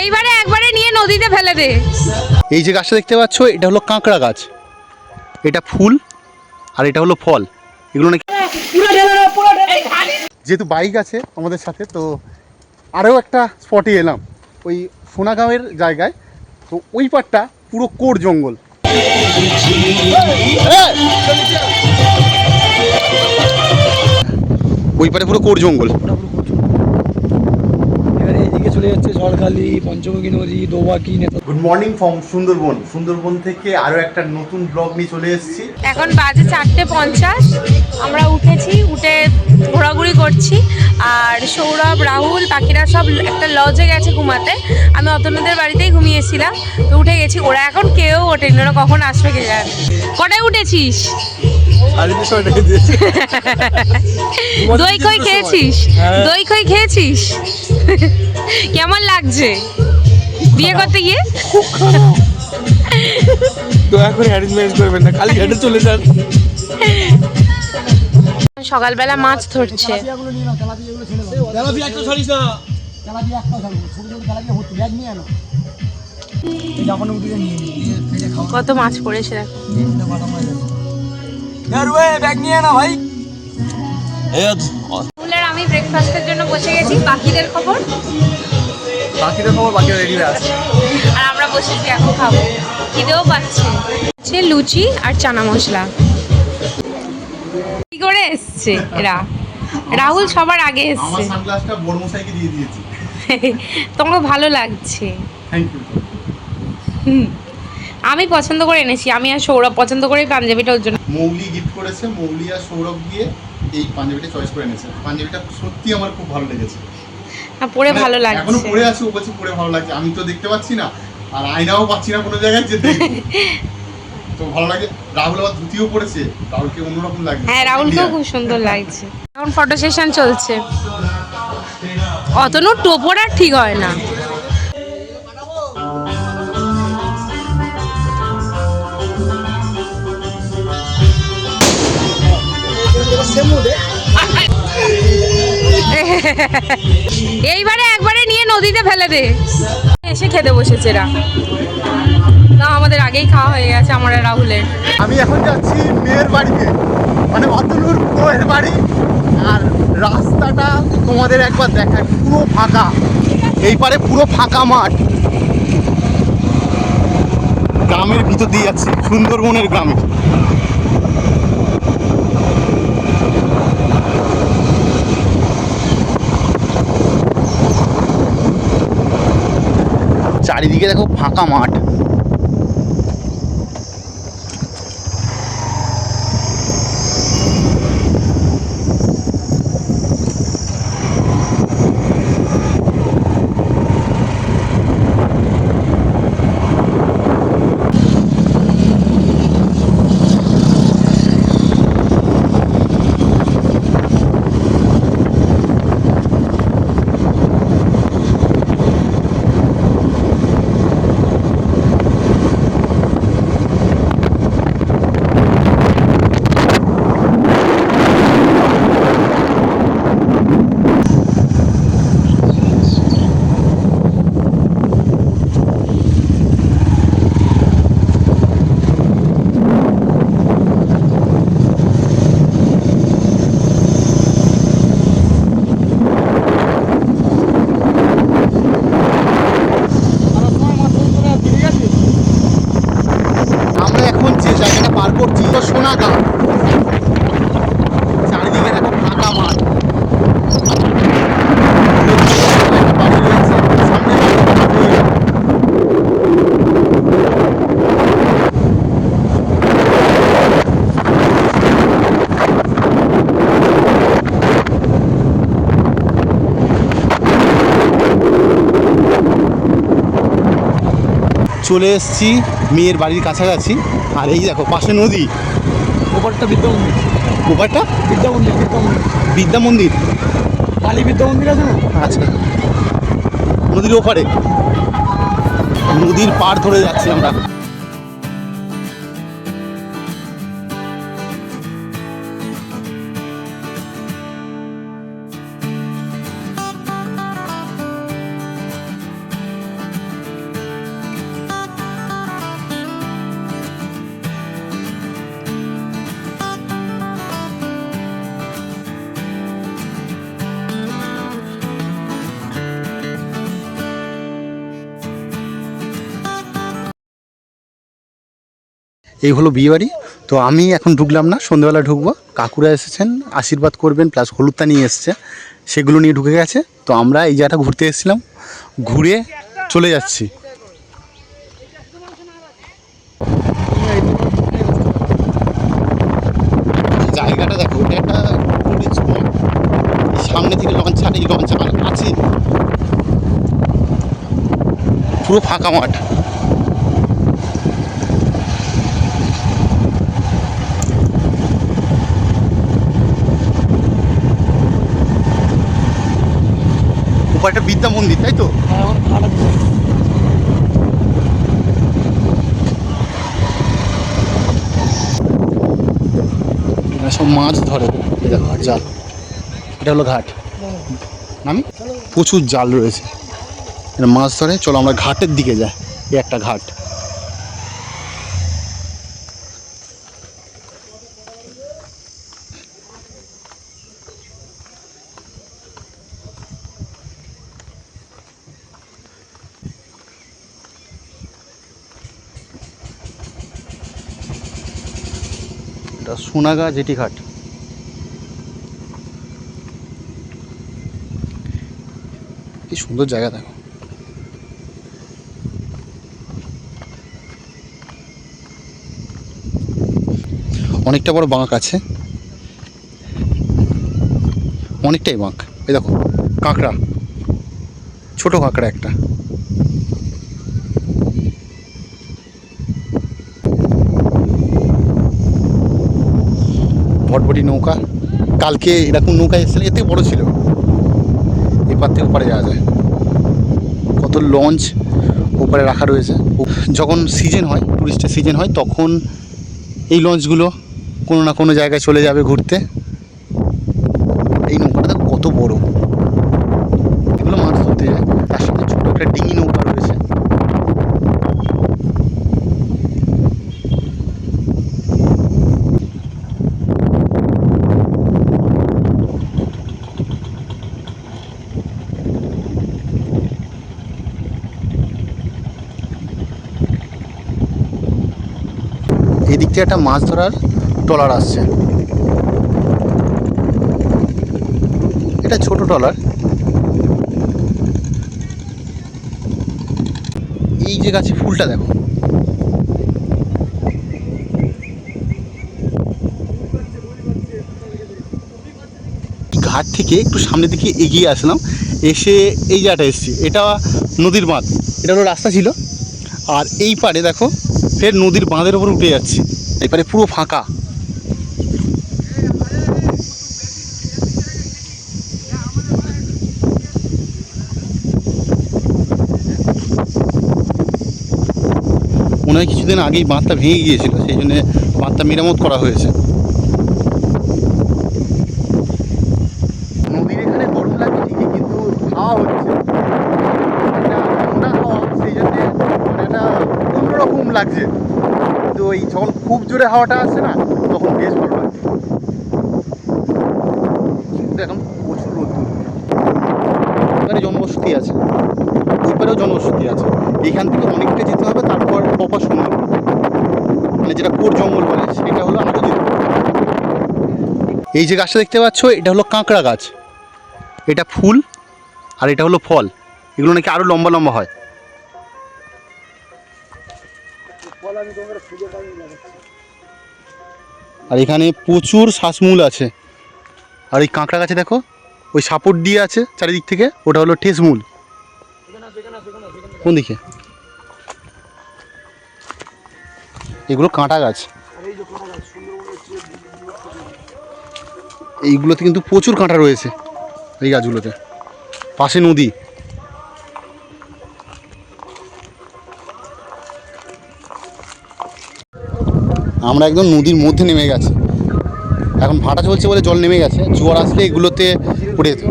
এইবারে একবারে নিয়ে নদীতে ফেলে দে। এই যে গাছটা দেখতে পাচ্ছ এটা হলো কাঁকড়া গাছ, এটা ফুল আর এটা হলো ফল। এগুলো নাকি যেহেতু বাইক আছে আমাদের সাথে, তো আরও একটা স্পটে এলাম ওই সোনাগাঁওয়ের জায়গায়। তো ওই পাটটা পুরো কোর জঙ্গল। ওই পারে পুরো কোর জঙ্গল। এইদিকে চলে যাচ্ছে ঝড়খালি, পঞ্চমুখী নদী, দোবাকি, নেতা। Good morning from Sundarban. Sundarban থেকে আরও একটা নতুন ব্লগ নিয়ে চলে এসেছি। এখন বাজে 4:50। আমরা উঠেছি, উঠে ঘোরাঘুরি করছি। আর সৌরভ, রাহুল, বাকিরা সব একটা লজে গেছে ঘুমাতে। আমি অতনুদের বাড়িতেই ঘুমিয়েছিলাম, তো উঠে গেছি। ওরা এখন কেউ ওঠেনি, ওরা কখন আসবে কে জানে। কটায় উঠেছিস? দই খই খেয়েছিস? দই খই খেয়েছিস? কেমন লাগছে বিয়ে করতে গিয়ে? দয়া করে অ্যারেঞ্জমেন্ট করবেন না, খালি হেঁটে চলে যান। সকালবেলা মাছ ধরছে। কত মাছ পড়েছে দেখো। আমি ব্রেকফাস্টের জন্য বসে গেছি। বাকিদের খবর? বাকিরা রেডি হয়ে আছে। আর আমরা বসেছি, এখন খাবো। খিদেও পাচ্ছে। লুচি আর চানা মশলা। কি করে এসছে এরা? রাহুল সবার আগে এসছে। আমার সানগ্লাসটা বড় মশাইকে দিয়ে দিয়েছি। তোমাকে ভালো লাগছে। Thank you. আমি পছন্দ করে এনেছি। আমি আর সৌরভ পছন্দ করে পাঞ্জাবিটা ওর জন্য। মৌলি গিফট করেছে। মৌলি আর সৌরভ গিয়ে এই পাঞ্জাবিটা চয়েস করে এনেছে। পাঞ্জাবিটা সত্যি আমার খুব ভালো লেগেছে। হ্যাঁ, পরে ভালো লাগছে। এখনো পরে আছে, ও বলছে পরে ভালো লাগছে। আমি তো দেখতে পাচ্ছি না, আর আয়নাও পাচ্ছি না কোনো জায়গায় যে দেখব। তো ভালো লাগে। রাহুল আবার ধুতিও পড়েছে, রাহুলকে অন্যরকম লাগছে। হ্যাঁ, রাহুলকেও খুব সুন্দর লাগছে। এখন ফটো সেশন চলছে। অতনু টোপর আর ঠিক হয় না। এইবারে একবারে নিয়ে নদীতে ফেলে দে। এসে খেতে বসেছে এরা। না, আমাদের আগেই খাওয়া হয়ে গেছে, আমার আর রাহুলের। আমি এখন যাচ্ছি মেয়ের বাড়িতে, মানে অতনুর বউয়ের বাড়ি। আর রাস্তাটা তোমাদের একবার দেখায়, পুরো ফাঁকা। এই পারে পুরো ফাঁকা মাঠ। গ্রামের ভিতর দিয়ে যাচ্ছি, সুন্দরবনের গ্রামে। চারিদিকে দেখো ফাঁকা মাঠ। পার করছি তো সোনাগাঁ। চারিদিকে দেখো ফাঁকা মাঠ। বাড়ি রয়েছে সামনে। চলে এসেছি মেয়ের বাড়ির কাছাকাছি। আর এই দেখো পাশে নদী। ওপারটা বিদ্যা মন্দির। ওপারটা বিদ্যা মন্দির। বিদ্যা মন্দির, কালী বিদ্যা মন্দির আছে না? আচ্ছা, নদীর ওপারে। নদীর পাড় ধরে যাচ্ছি আমরা। এই হলো বিয়েবাড়ি। তো আমি এখন ঢুকলাম না, সন্ধ্যেবেলা ঢুকবো। কাকুরা এসেছেন, আশীর্বাদ করবেন, প্লাস হলুদটা নিয়ে এসছে, সেগুলো নিয়ে ঢুকে গেছে। তো আমরা এই জায়গাটা ঘুরতে এসেছিলাম, ঘুরে চলে যাচ্ছি। জায়গাটা দেখো, এটা একটা টুরিস্ট স্পট। সামনে থেকে লঞ্চ ছাড়ে, এই লঞ্চ আছে, পুরো ফাঁকা মাঠ। উপর একটা বিদ্যা মন্দির, তাই তো? এরা সব মাছ ধরে, এই দেখো জাল, এটা হলো ঘাট। নামি প্রচুর জাল রয়েছে, এরা মাছ ধরে। চলো আমরা ঘাটের দিকে যাই, এই একটা ঘাট। এটা সোনাগা জেটি ঘাট। কি সুন্দর জায়গা দেখো। অনেকটা বড় বাঁক আছে, অনেকটাই বাঁক। এই দেখো কাঁকড়া, ছোট কাঁকড়া একটা। ভটভটি নৌকা, কালকে এরকম নৌকা এসেছিল, এর থেকে বড় ছিল। এপার থেকে ওপারে যাওয়া যায়। কত লঞ্চ ওপারে রাখা রয়েছে। যখন সিজন হয়, টুরিস্টের সিজন হয়, তখন এই লঞ্চগুলো কোনো না কোনো জায়গায় চলে যাবে ঘুরতে। এই নৌকাটা দেখো কত বড়, এগুলো মাছ ধরতে যায়। তার সাথে ছোটো একটা ডিঙি নৌকা রয়েছে। এদিক থেকে একটা মাছ ধরার ট্রলার আসছে, এটা ছোট ট্রলার। এই যে গাছে ফুলটা দেখো, ঘাট থেকে একটু সামনের দিকে এগিয়ে আসলাম, এসে এই জায়গাটা এসেছি। এটা নদীর বাঁধ, এটা হলো রাস্তা ছিল। আর এই পারে দেখো ফের নদীর বাঁধের ওপর উঠে যাচ্ছি। এই পারে পুরো ফাঁকা। মনে হয় কিছুদিন আগেই বাঁধটা ভেঙে গিয়েছিল, সেই জন্য বাঁধটা মেরামত করা হয়েছে। নদীর এখানে গরম লাগে ঠিকই, কিন্তু হাওয়া হচ্ছে, এটা ঠান্ডা হাওয়া, সেই জন্যে মানে একটা অন্যরকম লাগছে। কিন্তু ওই যখন খুব জোরে হাওয়াটা আসছে না, তখন বেশ ভালো লাগছে। কিন্তু এখন প্রচুর রোদ্দুর। এখানে জনবসতি আছে, ওইপারেও জনবসতি আছে। এইখান থেকে অনেকটা যেতে হবে, তারপর প্রপার সুন্দর, মানে যেটা কোর জঙ্গল বলে, সেটা হলো আরও যেতে হবে। এই যে গাছটা দেখতে পাচ্ছ, এটা হলো কাঁকড়া গাছ। এটা ফুল আর এটা হলো ফল, এগুলো নাকি আরও লম্বা লম্বা হয়। আর এখানে প্রচুর শ্বাসমূল আছে। আর এই কাঁকড়া গাছে দেখো ওই সাপোর্ট দিয়ে আছে চারিদিক থেকে, ওটা হলো ঠেসমূল। কোন দিকে? এগুলো কাঁটা গাছ। এইগুলোতে কিন্তু প্রচুর কাঁটা রয়েছে, এই গাছগুলোতে। পাশে নদী। আমরা একদম নদীর মধ্যে নেমে গেছি। এখন ভাটা চলছে বলে জল নেমে গেছে, জোয়ার আসলে এগুলোতে পড়ে যেত।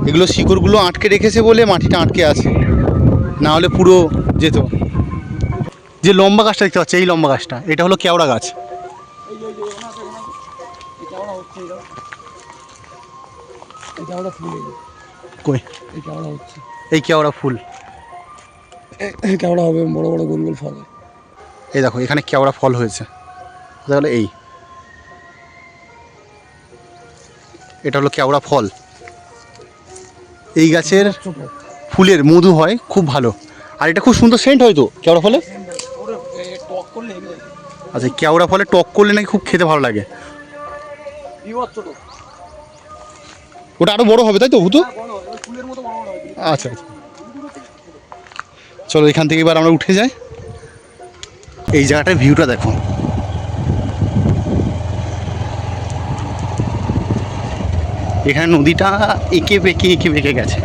এগুলো শিকড়গুলো আটকে রেখেছে বলে মাটিটা আটকে আছে, না হলে পুরো যেত। যে লম্বা গাছটা দেখতে পাচ্ছি, এই লম্বা গাছটা, এটা হলো কেওড়া গাছ। কই এই কেওড়া ফুল, কেওড়া হবে, বড় বড় গোল গোল ফল। এই দেখো এখানে কেওড়া ফল হয়েছে, তাহলে এটা হলো কেওড়া ফল। এই গাছের ফুলের মধু হয় খুব ভালো, আর এটা খুব সুন্দর সেন্ট হয় তো কেওড়া ফলে। আচ্ছা, কেওড়া ফলে টক করলে নাকি খুব খেতে ভালো লাগে। ওটা আরো বড় হবে তাই তো ভুতু? আচ্ছা আচ্ছা, চলো এখান থেকে এবার আমরা উঠে যাই। এই জায়গাটার ভিউটা দেখো, এখানে নদীটা এঁকে বেঁকে গেছে।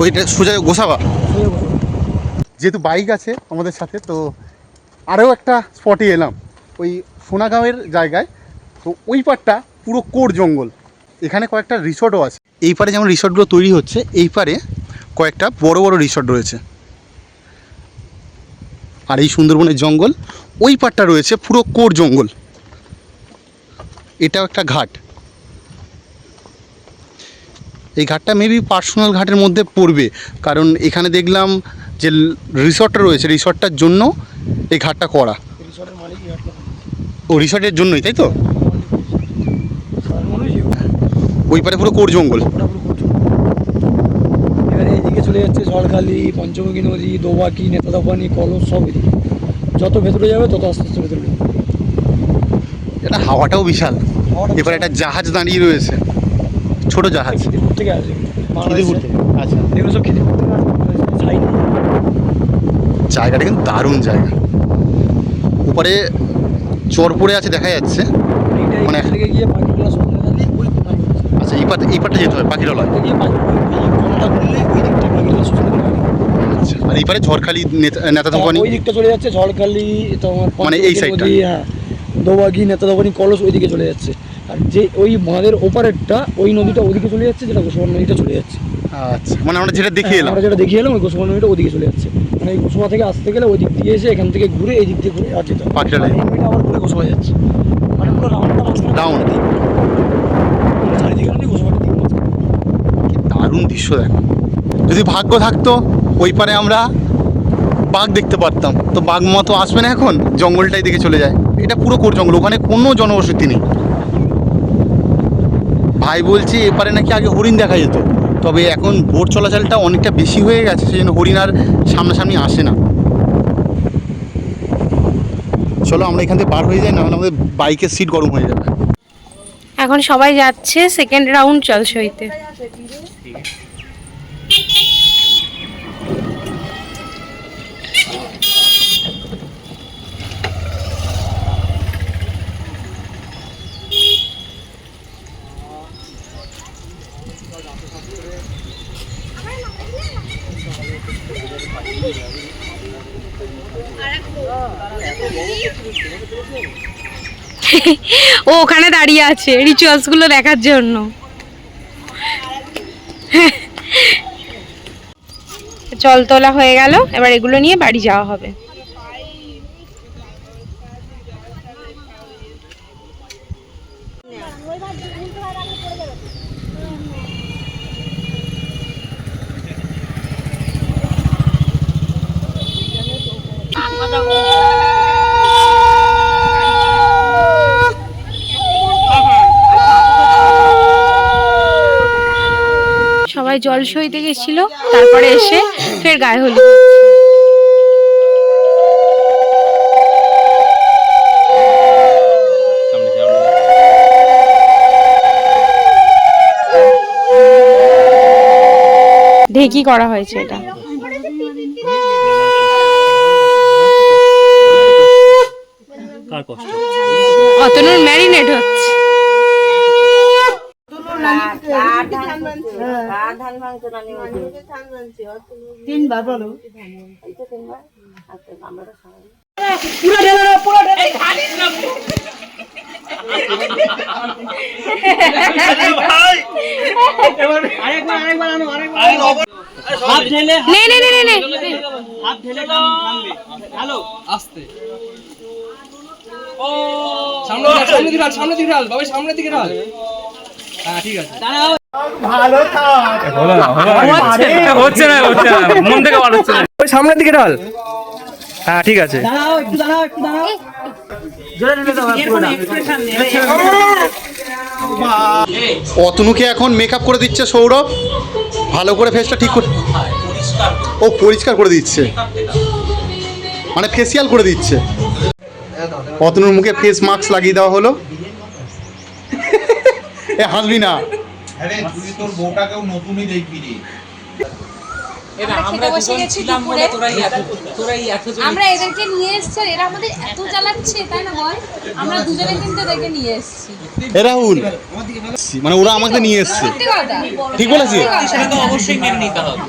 ওইটা সোজা গোসাবা। যেহেতু বাইক আছে আমাদের সাথে, তো আরও একটা স্পটে এলাম ওই সোনাগাঁওয়ের জায়গায়। তো ওই পারটা পুরো কোর জঙ্গল, এখানে কয়েকটা রিসর্টও আছে। এই পারে যেমন রিসর্টগুলো তৈরি হচ্ছে, এই পারে কয়েকটা বড় বড় রিসর্ট রয়েছে। আর এই সুন্দরবনের জঙ্গল, ওই পারটা রয়েছে পুরো কোর জঙ্গল। এটাও একটা ঘাট, এই ঘাটটা মেবি পার্সোনাল ঘাটের মধ্যে পড়বে, কারণ এখানে দেখলাম যে রিসর্টটা রয়েছে, রিসর্টটার জন্য এই ঘাটটা করা। ও রিসর্টের জন্যই তাই তো? ওই পারে পুরো কোর জঙ্গল। এবারে এইদিকে চলে যাচ্ছে ঝড়খালি, পঞ্চমুখী নদী, দোবাকি, নেতাদাপানি, কলস, সব এদিকে। যত ভেতরে যাবে তত আস্তে আস্তে ভেতরে যাবে। এটা হাওয়াটাও বিশাল। এবার একটা জাহাজ দাঁড়িয়ে রয়েছে, ছোট জাহাজ। খিদিরপুর থেকে আসে, খিদিরপুর থেকে। আচ্ছা, এগুলো সব খিদিরপুর থেকে আসে। জায়গাটা কিন্তু দারুণ জায়গা। উপরে চর পড়ে আছে দেখা যাচ্ছে। মানে এখান থেকে গিয়ে পাখিগুলো সন্ধ্যাকালে ওই কোনায় গেছে। আচ্ছা, এই পারটা যেতে হয় পাখিরালয়। গিয়ে কোনাটা ঘুরলে ওই দিকটা পাখিগুলো সন্ধ্যাকালে। আচ্ছা, আর এই পারে ঝড়খালি, নেতাদাপানি। ওই দিকটা চলে যাচ্ছে ঝড়খালি, তোমার মানে এই সাইডটা। হ্যাঁ, দোবাকি, নেতাদাপানি, কলস ওই দিকে চলে যাচ্ছে। আর যে ওই বাঁধের ওপারেরটা, ওই নদীটা ওদিকে চলে যাচ্ছে, যেটা গোসবা নদীটা চলে যাচ্ছে। আচ্ছা, মানে আমরা যেটা দেখিয়ে এলাম। আমরা যেটা দেখিয়ে এলাম ওই গোসবা নদীটা ওদিকে চলে যাচ্ছে। মানে এই গোসবা থেকে আসতে গেলে ওই দিক দিয়ে এসে এখান থেকে ঘুরে এই দিক দিয়ে ঘুরে আর যেতে হবে। পাখিরালয়। এই নদীটা আবার ঘুরে গোসবা যাচ্ছে। মানে পুরো রাউন্ডটা মাঝখানে রাউন্ড। চারিদিকে মানে গোসবাটা দিকে মাঝখানে। কি দারুণ দৃশ্য দেখো। যদি ভাগ্য থাকতো ওই পারে আমরা বাঘ দেখতে পারতাম, তো বাঘ মতো আসবে না, এখন জঙ্গলটাই দিকে চলে যায়। এটা পুরো কোর জঙ্গল, ওখানে কোনো জনবসতি নেই। ভাই বলছি এপারে নাকি আগে হরিণ দেখা যেত, তবে এখন বোট চলাচলটা অনেকটা বেশি হয়ে গেছে, সেই জন্য হরিণ আর সামনাসামনি আসে না। চলো আমরা এখান থেকে পার হয়ে যাই, না হলে আমাদের বাইকের সিট গরম হয়ে যাবে। এখন সবাই যাচ্ছে সেকেন্ড রাউন্ড জলসইতে। ও ওখানে দাঁড়িয়ে আছে রিচুয়ালস গুলো দেখার জন্য। জল তোলা হয়ে গেল, এবার এগুলো নিয়ে বাড়ি যাওয়া হবে। সবাই জল সইতে গেছিল, তারপরে এসে ফের গায়ে হলুদ। ঢেকি করা হয়েছে এটা। অতনুর ম্যারিনেট হচ্ছে। তিনবার বলো। সামনে দিকে ঢাল, বাবা সামনের দিকে ঢাল। হ্যাঁ ঠিক আছে। হচ্ছে না মন থেকে বার হচ্ছে না। ওই সামনের দিকে ঢাল। হ্যাঁ ঠিক আছে। অতনুকে এখন মেকআপ করে দিচ্ছে সৌরভ, ভালো করে ফেসটা ঠিক করে, ও পরিষ্কার করে দিচ্ছে, মানে ফেসিয়াল করে দিচ্ছে। অতনুর মুখে ফেস মাস্ক লাগিয়ে দেওয়া হলো। এ হাসবি না। আমরা এদেরকে নিয়ে এসেছি, এরা আমাদের এত জ্বালাচ্ছে, তাই না বল? আমরা দুজনে কিন্তু এদেরকে নিয়ে এসেছি। এ রাহুল, মানে ওরা আমাকে নিয়ে এসছে, ঠিক বলেছি? অবশ্যই মেনে নিতে হবে।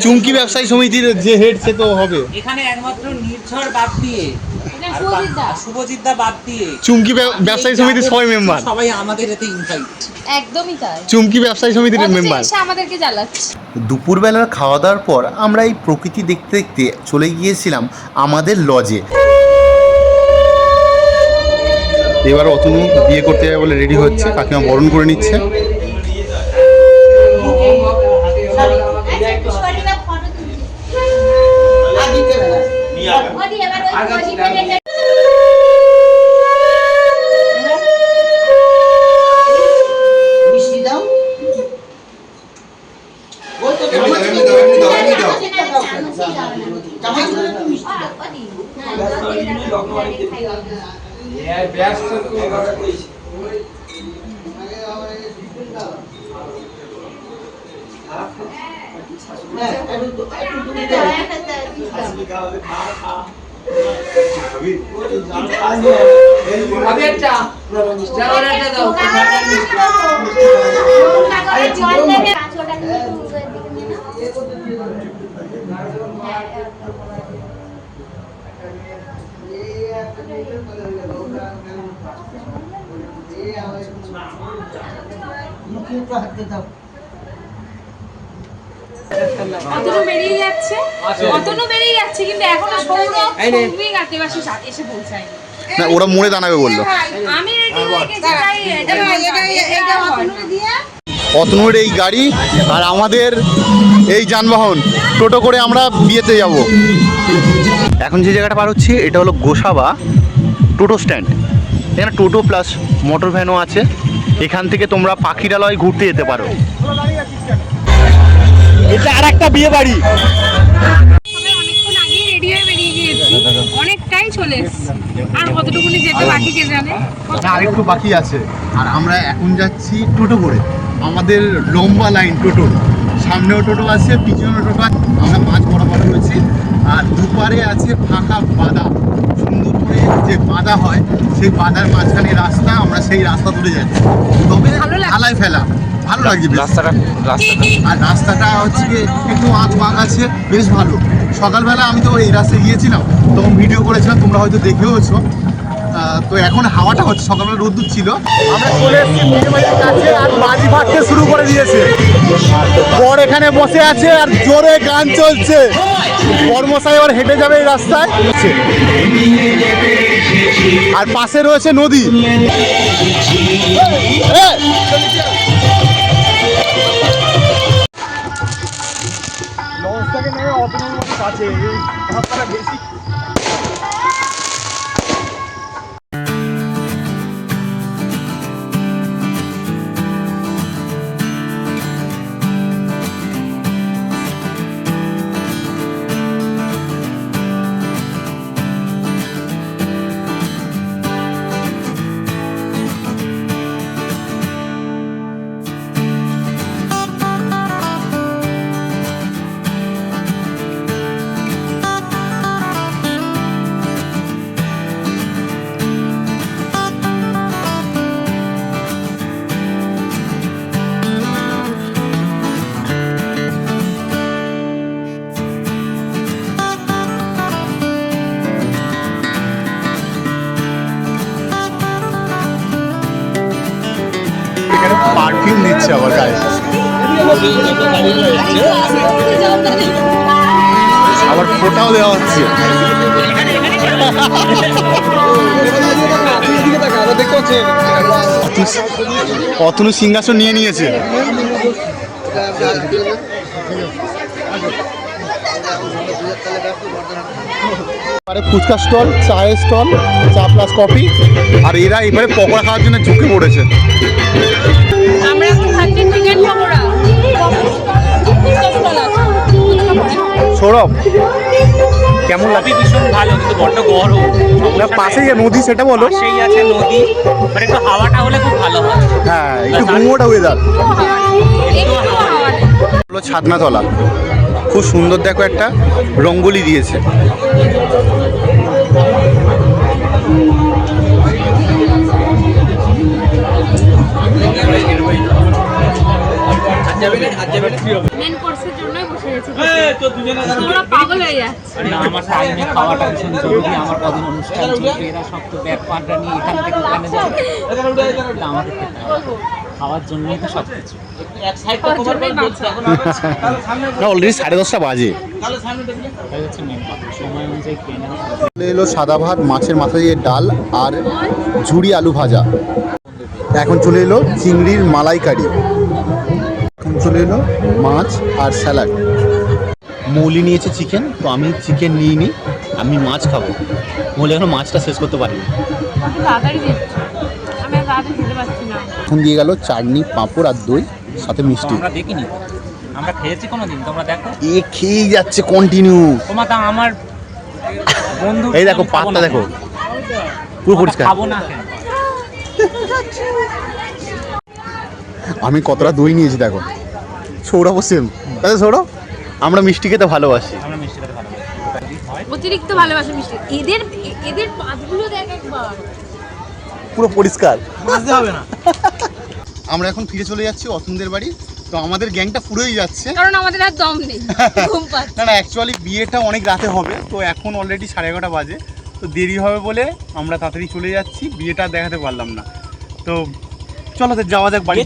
চুমকি ব্যবসায়ী সমিতির যে হেড সে তো হবে। এখানে একমাত্র নির্ঝর বাদ দিয়ে শুভজিৎদা বাদ দিয়ে চুমকি ব্যবসায়ী সমিতির সবাই মেম্বার, সবাই আমাদের এতে ইনভাইট। একদমই তাই, চুমকি ব্যবসায়ী সমিতির মেম্বার। এসে আমাদেরকে জ্বালাচ্ছে। দুপুরবেলার খাওয়া দাওয়ার পর আমরা এই প্রকৃতি দেখতে দেখতে চলে গিয়েছিলাম আমাদের লজে। এবার অতনু বিয়ে করতে যাবে বলে রেডি হচ্ছে, কাকিমা বরণ করে নিচ্ছে। অতনু বেরিয়ে যাচ্ছে, কিন্তু এখনো সৌরভ সৌভিক আর দেবাশিস এসে পৌঁছায়নি। না, ওরা মোড়ে দাঁড়াবে বললো। আমি রেডি হয়ে গেছি, তাই এটা অতনু দিয়ে অতনুর এই গাড়ি আর আমাদের এই যানবাহন টোটো করে আমরা বিয়েতে যাব। এখন যে জায়গাটা পার হচ্ছি এটা হলো গোসাবা টোটো স্ট্যান্ড। এখানে টোটো প্লাস মোটর ভ্যানও আছে। এখান থেকে তোমরা পাখিরালয় ঘুরতে যেতে পারো। এটা আর একটা বিয়ে বাড়ি। অনেকক্ষণ আগে রেডি হয়ে বেরিয়ে গিয়েছি, অনেকটাই চলে এসেছি। আর কতটুকুনি যেতে বাকি কে জানে। আরেকটু বাকি আছে। আর আমরা এখন যাচ্ছি টোটো করে। আমাদের লম্বা লাইন টোটো, সামনেও টোটো আছে, পিছনেও টোটো আছে। আমরা মাঝ বরাবর রয়েছি। আর দুপারে আছে ফাঁকা বাদা, সুন্দর করে যে বাদা হয় সেই বাদার মাঝখানে রাস্তা, আমরা সেই রাস্তা ধরে যাচ্ছি। তবে ঢালাই ফেলা ভালো লাগছে রাস্তাটা। আর রাস্তাটা হচ্ছে গিয়ে একটু আঁচ বাঁক আছে, বেশ ভালো। সকালবেলা আমি তো এই রাস্তায় গিয়েছিলাম, তখন ভিডিও করেছিলাম, তোমরা হয়তো দেখেওছো। তো এখন হাওয়াটা হচ্ছে, সকালবেলা রোদ্দুর ছিল। আমরা চলে এসেছি বিয়ে বাড়ির কাছে, আর বাজি ফাটতে শুরু করে দিয়েছে। বর এখানে বসে আছে আর জোরে গান চলছে। বর্মশাই এবার হেঁটে যাবে এই রাস্তায়, আর পাশে রয়েছে নদী। লঞ্চটাকে নেমে অতনুর মতো কাছে বেশি। পারফিউম দিচ্ছে আবার গায়ে, আবার ফোটাও দেওয়া হচ্ছে। অতনু সিংহাসন নিয়ে নিয়েছে। ফুচকা স্টল, চায়ের স্টল, চা প্লাস কফি, আর এরা এবারে পকোড়া খাওয়ার জন্য ঝুঁকে পড়েছে। আমরা এখন খাচ্ছি চিকেন পকোড়া। সৌরভ কেমন লাগে? সবই ভীষণ ভালো, কিন্তু বড্ড গরম। পাশেই যে নদী, সেটা বলো। পাশেই আছে নদী, বাট একটু হাওয়াটা হলে খুব ভালো হয়। হ্যাঁ, একটু গুমোটা ওয়েদার। হলো ছাদনাতলা, খুব সুন্দর, দেখো একটা রঙ্গোলি দিয়েছে। মেন কোর্সের জন্যই বসে গেছি। তোমরা পাগল হয়ে যাচ্ছে। না, আমার টাইমে খাওয়াটা ভীষণ জরুরি। আমার কদিন অনুষ্ঠান চলবে, এরা সব তো ব্যাগ পান্ডা নিয়ে এখান থেকে ওখানে যাবে। আমাকে খাওয়ার জন্যই তো সব কিছু। না, অলরেডি 10:30 বাজে। এটাই হচ্ছে মেন কথা, সময় অনুযায়ী খেয়ে নেওয়া। চলে এলো সাদা ভাত, মাছের মাথা দিয়ে ডাল আর ঝুড়ি আলু ভাজা। এখন চলে এলো চিংড়ির মালাইকারি। এখন চলে এলো মাছ আর স্যালাড। মৌলি নিয়েছে চিকেন, তো আমি চিকেন নিইনি, আমি মাছ খাবো। মৌলি এখনো মাছটা শেষ করতে পারিনি। তাড়াতাড়ি দিচ্ছি, আমি আর তাড়াতাড়ি খেতে পারছি না। এখন দিয়ে গেল চাটনি, পাঁপড় আর দই, সাথে মিষ্টি। আমরা দেখিনি, আমরা খেয়েছি কোনোদিন, তোমরা দেখো। এ খেয়েই যাচ্ছে কন্টিনিউ। তোমার তা আমার বন্ধু, এই দেখো পাতটা দেখো, পুরো পরিষ্কার। খাবো না কেন? আমি কতটা দই নিয়েছি দেখো। সৌরভ সেম। আচ্ছা সৌরভ, আমরা মিষ্টি খেতে ভালোবাসি। আমরা মিষ্টি খেতে ভালো লাগে। অতিরিক্ত ভালোবাসে মিষ্টি। এদের পাতগুলো দেখ একবার, পুরো পরিষ্কার, বুঝতে হবে না। আমরা এখন ফিরে চলে যাচ্ছি অতনুদের বাড়ি। তো আমাদের গ্যাংটা পুরোই যাচ্ছে, কারণ আমাদের আর দম নেই, ঘুম পাচ্ছে। না অ্যাকচুয়ালি বিয়েটা অনেক রাতে হবে, তো এখন অলরেডি 11:30 বাজে। তো দেরি হবে বলে আমরা তাড়াতাড়ি চলে যাচ্ছি, বিয়েটা দেখাতে পারলাম না। তো চলো যাওয়া যাক বাড়ি।